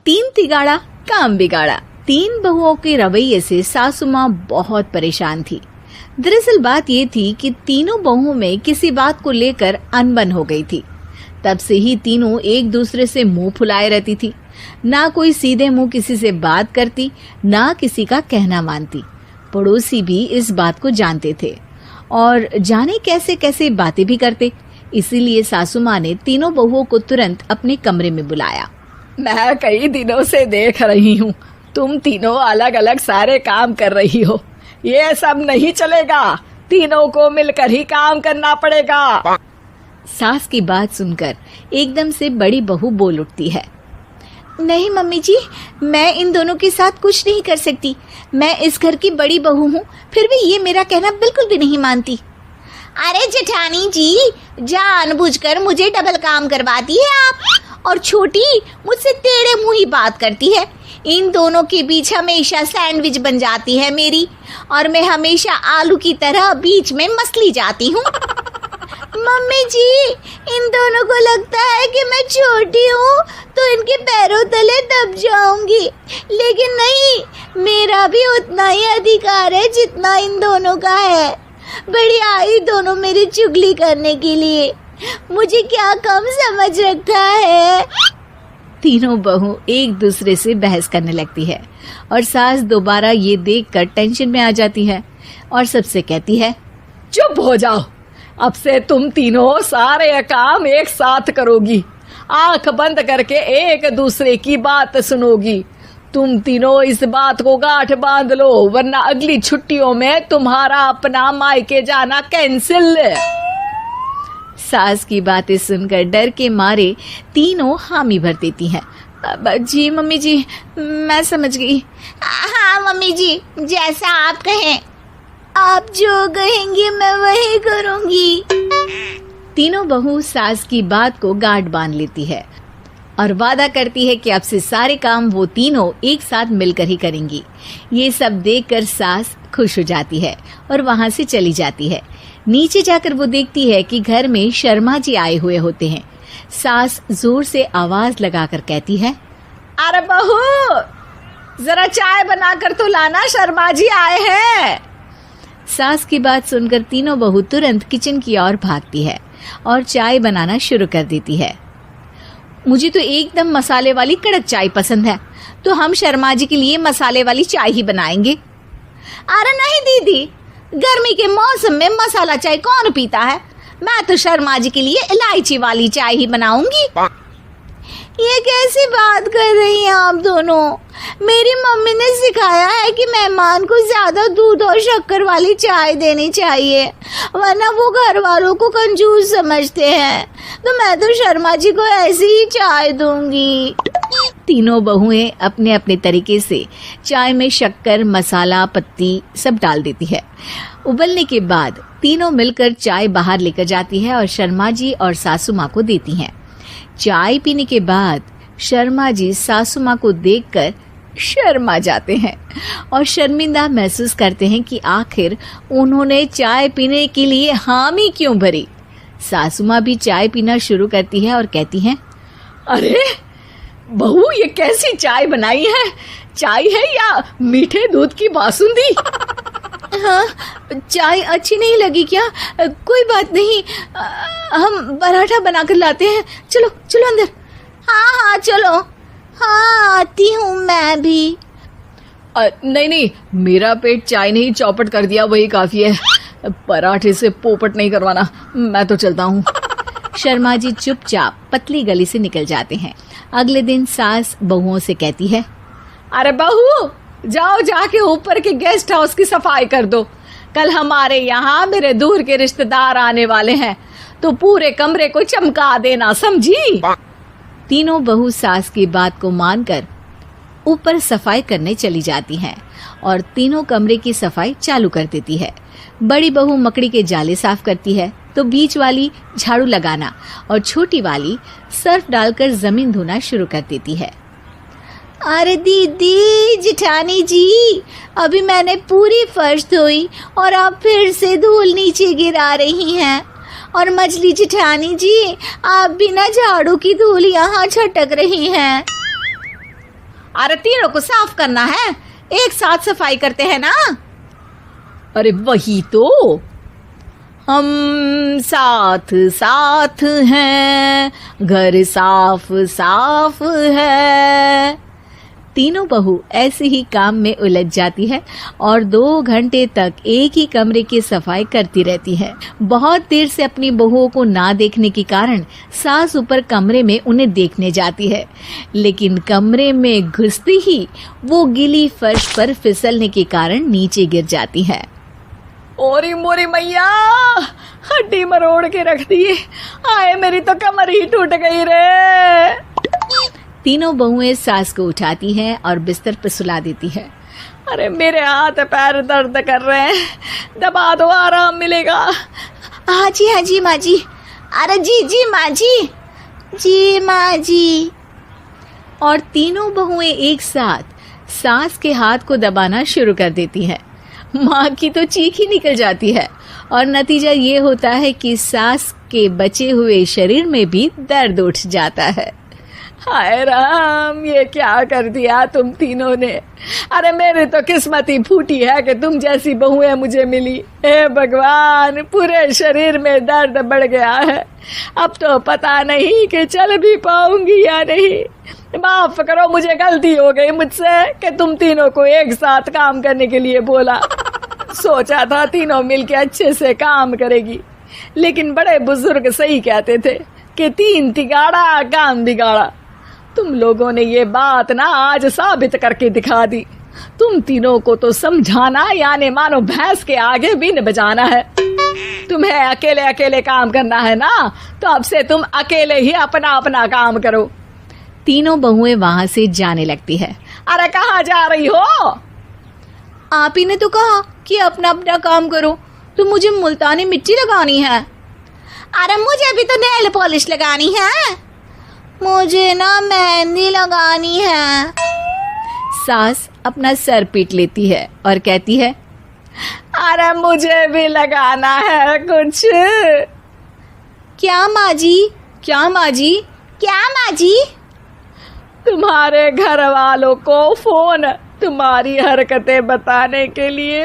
तीन तिगाड़ा काम बिगाड़ा। तीन बहुओं के रवैये से सासू माँ बहुत परेशान थी। दरअसल बात ये थी कि तीनों बहुओं में किसी बात को लेकर अनबन हो गई थी। तब से ही तीनों एक दूसरे से मुंह फुलाए रहती थी। ना कोई सीधे मुंह किसी से बात करती, ना किसी का कहना मानती। पड़ोसी भी इस बात को जानते थे और जाने कैसे कैसे बातें भी करते। इसीलिए सासू माँ ने तीनों बहुओं को तुरंत अपने कमरे में बुलाया। मैं कई दिनों से देख रही हूँ, तुम तीनों अलग अलग सारे काम कर रही हो। ये सब नहीं चलेगा, तीनों को मिलकर ही काम करना पड़ेगा। सास की बात सुनकर एकदम से बड़ी बहू बोल उठती है। नहीं मम्मी जी, मैं इन दोनों के साथ कुछ नहीं कर सकती। मैं इस घर की बड़ी बहू हूँ, फिर भी ये मेरा कहना बिल्कुल भी नहीं मानती। अरे जेठानी जी, जानबूझकर मुझे डबल काम करवाती है आप। और छोटी मुझसे टेढ़े मुंह ही बात करती है। इन दोनों के बीच हमेशा सैंडविच बन जाती है मेरी, और मैं हमेशा आलू की तरह बीच में मसली जाती हूँ। मम्मी जी, इन दोनों को लगता है कि मैं छोटी हूँ तो इनके पैरों तले दब जाऊंगी, लेकिन नहीं, मेरा भी उतना ही अधिकार है जितना इन दोनों का है। बड़ी आई दोनों मेरी चुगली करने के लिए, मुझे क्या कम समझ रखा है। तीनों बहू एक दूसरे से बहस करने लगती है और सास दोबारा ये देखकर टेंशन में आ जाती है और सबसे कहती है, चुप हो जाओ, अब से तुम तीनों सारे काम एक साथ करोगी, आंख बंद करके एक दूसरे की बात सुनोगी। तुम तीनों इस बात को गांठ बांध लो, वरना अगली छुट्टियों में तुम्हारा अपना मायके जाना कैंसिल। सास की बातें सुनकर डर के मारे तीनों हामी भर देती हैं। जी मम्मी जी, मैं समझ गई। हाँ मम्मी जी, जैसा आप कहें। आप जो कहेंगी मैं वही करूंगी। तीनों बहू सास की बात को गांठ बांध लेती है और वादा करती है कि अब से सारे काम वो तीनों एक साथ मिलकर ही करेंगी। ये सब देखकर सास खुश हो जाती है और वहां से चली जाती है। नीचे जाकर वो देखती है कि घर में शर्मा जी आए हुए होते हैं। सास जोर से आवाज लगाकर कहती है, अरे बहू, जरा चाय बनाकर तो लाना, शर्मा जी आए हैं। सास की बात सुनकर तीनों बहू तुरंत किचन की ओर भागती है और चाय बनाना शुरू कर देती है। मुझे तो एकदम मसाले वाली कड़क चाय पसंद है, तो हम शर्मा जी के लिए मसाले वाली चाय ही बनाएंगे। अरे नहीं दीदी, गर्मी के मौसम में मसाला चाय कौन पीता है? मैं तो शर्मा जी के लिए इलायची वाली चाय ही बनाऊंगी। ये कैसी बात कर रही हैं आप दोनों? मेरी मम्मी ने सिखाया है कि मेहमान को ज्यादा दूध और शक्कर वाली चाय देनी चाहिए, वरना वो घर वालों को कंजूस समझते हैं। तो मैं तो शर्मा जी को ऐसी ही चाय दूंगी। तीनों बहुएं अपने अपने तरीके से चाय में शक्कर, मसाला, पत्ती सब डाल देती है। उबलने के बाद तीनों मिलकर चाय बाहर लेकर जाती है और शर्मा जी और सासू माँ को देती हैं। चाय पीने के बाद शर्मा जी सासू माँ को देखकर शर्मा जाते हैं और शर्मिंदा महसूस करते हैं कि आखिर उन्होंने चाय पीने के लिए हामी क्यों भरी। सासू माँ भी चाय पीना शुरू करती है और कहती हैं, अरे बहू, ये कैसी चाय बनाई है? चाय है या मीठे दूध की बासुंदी? हाँ, चाय अच्छी नहीं लगी क्या? कोई बात नहीं, हम पराठा बनाकर लाते हैं। चलो चलो अंदर। हाँ चलो। हाँ, आती हूँ मैं भी। नहीं नहीं, मेरा पेट चाय ने ही चौपट कर दिया, वही काफी है। पराठे से पोपट नहीं करवाना, मैं तो चलता हूँ। शर्मा जी चुपचाप पतली गली से निकल जाते हैं। अगले दिन सास बहुओं से कहती है, अरे बहू, जाओ जाके ऊपर के गेस्ट हाउस की सफाई कर दो। कल हमारे यहाँ मेरे दूर के रिश्तेदार आने वाले हैं, तो पूरे कमरे को चमका देना, समझी? तीनों बहू सास की बात को मानकर ऊपर सफाई करने चली जाती हैं और तीनों कमरे की सफाई चालू कर देती है। बड़ी बहू मकड़ी के जाले साफ करती है, तो बीच वाली झाड़ू लगाना और छोटी वाली सर्फ डालकर जमीन धोना शुरू कर देती है। अरे दीदी, जेठानी जी, अभी मैंने पूरी फर्श धोई और आप फिर से धूल नीचे गिरा रही हैं। और मछली जेठानी जी, आप बिना झाड़ू की धूल यहाँ छटक रही हैं। अरे तीनों को साफ करना है, एक साथ सफाई करते हैं ना। अरे वही तो, हम साथ साथ हैं, घर साफ साफ है। तीनों बहू ऐसे ही काम में उलझ जाती है और 2 घंटे तक एक ही कमरे की सफाई करती रहती है। बहुत देर से अपनी बहुओं को ना देखने के कारण सास ऊपर कमरे में उन्हें देखने जाती है, लेकिन कमरे में घुसती ही वो गीली फर्श पर फिसलने के कारण नीचे गिर जाती है। ओरी मोरी मैया, हड्डी मरोड़ के रख दी। आए मेरी तो कमर ही टूट गई रे। तीनों बहुएं सास को उठाती हैं और बिस्तर पर सुला देती है। अरे मेरे हाथ पैर दर्द कर रहे हैं, दबा दो, आराम मिलेगा। हाँ जी माँ जी। अरे जी माँ जी माँ जी। और तीनों बहुएं एक साथ सास के हाथ को दबाना शुरू कर देती हैं। माँ की तो चीख ही निकल जाती है और नतीजा ये होता है कि सास के बचे हुए शरीर में भी दर्द उठ जाता है। हाय राम, ये क्या कर दिया तुम तीनों ने। अरे मेरी तो किस्मत ही फूटी है कि तुम जैसी बहुएं मुझे मिली। हे भगवान, पूरे शरीर में दर्द बढ़ गया है। अब तो पता नहीं कि चल भी पाऊंगी या नहीं। माफ करो, मुझे गलती हो गई मुझसे कि तुम तीनों को एक साथ काम करने के लिए बोला। सोचा था तीनों मिलके अच्छे से काम करेगी, लेकिन बड़े बुजुर्ग सही कहते थे कि 3 तिगाड़ा काम बिगाड़ा। तुम लोगों ने ये बात ना आज साबित करके दिखा दी। तुम तीनों को तो समझाना यानी मानो भैंस के आगे बीन बजाना है। तुम्हें अकेले अकेले काम करना है ना, तो अब से तुम अकेले ही अपना अपना काम करो। तीनों बहुएं वहां से जाने लगती है। अरे कहाँ जा रही हो? आप ही ने तो कहा कि अपना अपना काम तो मुझे मुल्तानी मिट्टी लगानी है। अरे मुझे भी तो नेल पॉलिश लगानी है, मुझे ना मेहंदी लगानी है। सास अपना सर पीट लेती है और कहती है, अरे मुझे भी लगाना है कुछ। क्या माँ जी? क्या माँ जी? क्या माँ जी? तुम्हारे घर वालों को फोन तुम्हारी हरकतें बताने के लिए।